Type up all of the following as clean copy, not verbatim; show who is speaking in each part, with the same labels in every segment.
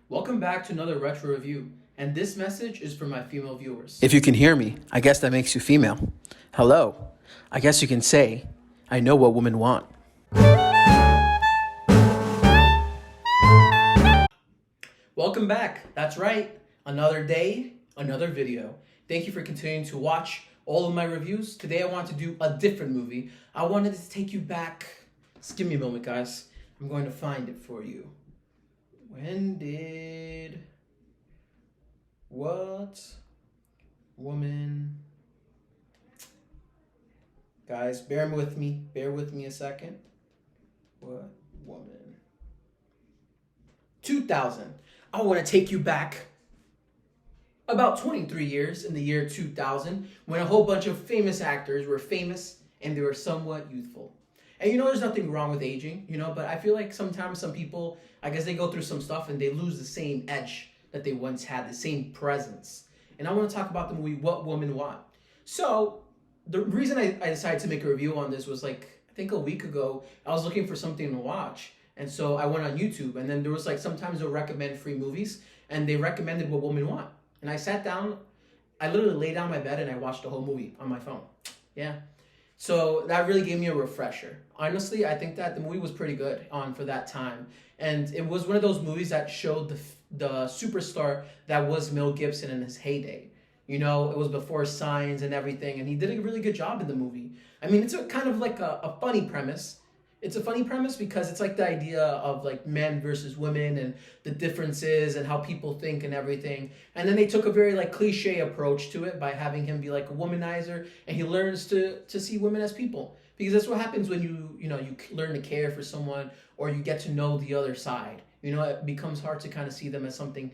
Speaker 1: Welcome back to another retro review, and this message is for my female viewers.
Speaker 2: If you can hear me, I guess that makes you female. Hello. I guess you can say, I know what women want.
Speaker 1: Welcome back. That's right. Another day, another video. Thank you for continuing to watch all of my reviews. Today I want to do a different movie. I wanted to take you back. Just give me a moment, guys. I'm going to find it for you. When did What Woman... Guys, bear with me a second. What Woman? 2000. I want to take you back about 23 years in the year 2000 when a whole bunch of famous actors were famous and they were somewhat youthful. And there's nothing wrong with aging, but I feel like sometimes some people, I guess they go through some stuff and they lose the same edge that they once had, the same presence. And I want to talk about the movie What Woman Want. So the reason I decided to make a review on this was I think a week ago, I was looking for something to watch. And so I went on YouTube, and then there was sometimes they'll recommend free movies, and they recommended What Women Want. And I sat down, I literally laid down my bed and I watched the whole movie on my phone. Yeah. So that really gave me a refresher. Honestly, I think that the movie was pretty good for that time. And it was one of those movies that showed the superstar that was Mel Gibson in his heyday. It was before Signs and everything, and he did a really good job in the movie. I mean, it's kind of a funny premise. It's a funny premise because it's the idea of men versus women and the differences and how people think and everything. And then they took a very cliche approach to it by having him be a womanizer, and he learns to see women as people. Because that's what happens when you learn to care for someone or you get to know the other side. It becomes hard to kind of see them as something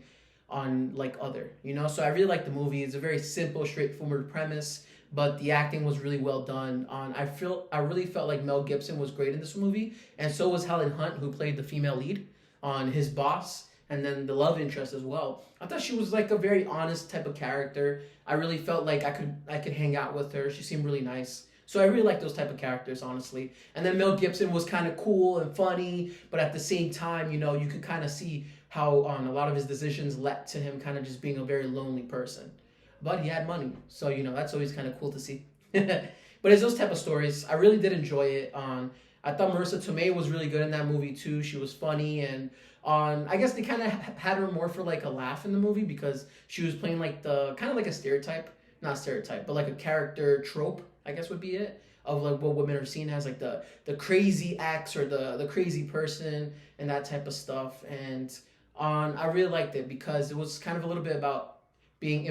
Speaker 1: on other. So I really like the movie. It's a very simple, straightforward premise, but the acting was really well done. I really felt like Mel Gibson was great in this movie, and so was Helen Hunt, who played the female lead on his boss, and then the love interest as well. I thought she was a very honest type of character. I really felt like I could hang out with her. She seemed really nice. So I really like those type of characters, honestly. And then Mel Gibson was kind of cool and funny, but at the same time, you could kind of see how a lot of his decisions led to him kind of just being a very lonely person. But he had money, so that's always kind of cool to see. But it's those type of stories. I really did enjoy it. I thought Marissa Tomei was really good in that movie too. She was funny, and I guess they kind of had her more for a laugh in the movie because she was playing the kind of a stereotype, not stereotype, but a character trope, I guess would be it, of what women are seen as the crazy ex or the crazy person and that type of stuff. And I really liked it because it was kind of a little bit about being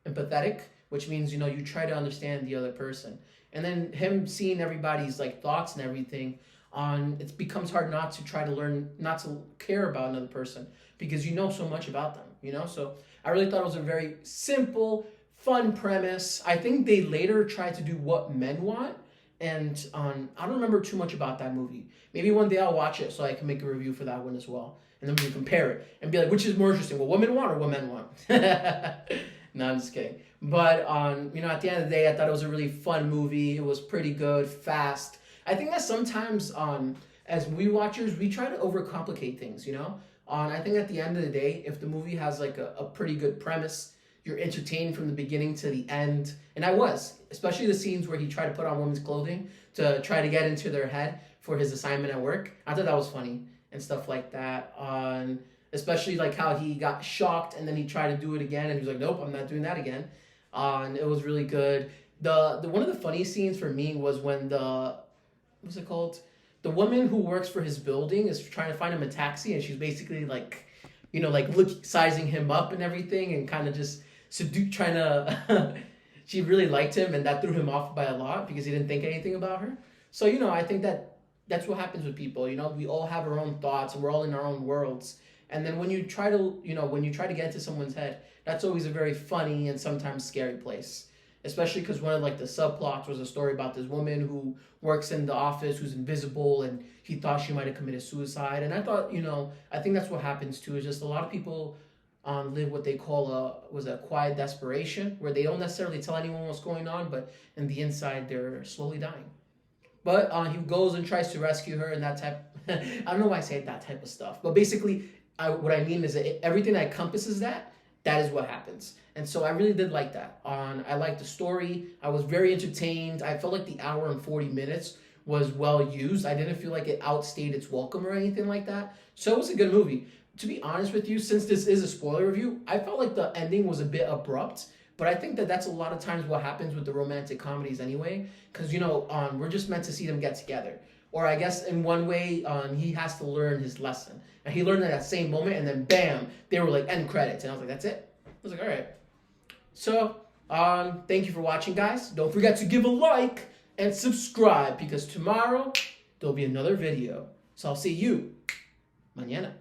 Speaker 1: empathetic, which means you try to understand the other person, and then him seeing everybody's thoughts and everything it becomes hard not to try to learn not to care about another person because you know so much about them. So I really thought it was a very simple, fun premise. I think they later tried to do What Men Want, and I don't remember too much about that movie. Maybe one day I'll watch it so I can make a review for that one as well, and then we can compare it and be which is more interesting, What Women Want or What Men Want? No, I'm just kidding. But at the end of the day, I thought it was a really fun movie. It was pretty good, fast. I think that sometimes as movie watchers, we try to overcomplicate things. I think at the end of the day, if the movie has a pretty good premise, you're entertained from the beginning to the end. And I was, especially the scenes where he tried to put on women's clothing to try to get into their head for his assignment at work. I thought that was funny and stuff like that. Especially how he got shocked and then he tried to do it again and he was like, nope, I'm not doing that again. And it was really good. The one of the funniest scenes for me was when what's it called? The woman who works for his building is trying to find him a taxi, and she's basically sizing him up and everything, and kind of just trying to. She really liked him, and that threw him off by a lot because he didn't think anything about her. So I think that's what happens with people. We all have our own thoughts, and we're all in our own worlds. And then when you try to get into someone's head, that's always a very funny and sometimes scary place. Especially because one of the subplots was a story about this woman who works in the office who's invisible, and he thought she might have committed suicide. And I thought, I think that's what happens too. Is just a lot of people live what they call a quiet desperation, where they don't necessarily tell anyone what's going on, but in the inside they're slowly dying. But he goes and tries to rescue her and that type. I don't know why I say that type of stuff, but basically what I mean is that everything that encompasses that is what happens. And so I really did like that. I liked the story. I was very entertained. I felt like the hour and 40 minutes was well used. I didn't feel like it outstayed its welcome or anything like that. So it was a good movie. To be honest with you, since this is a spoiler review, I felt like the ending was a bit abrupt. But I think that that's a lot of times what happens with the romantic comedies anyway. Because, we're just meant to see them get together. Or I guess in one way, he has to learn his lesson. And he learned at that same moment, and then bam, they were like end credits. And I was like, that's it? I was like, all right. So, thank you for watching, guys. Don't forget to give a like and subscribe, because tomorrow there'll be another video. So I'll see you mañana.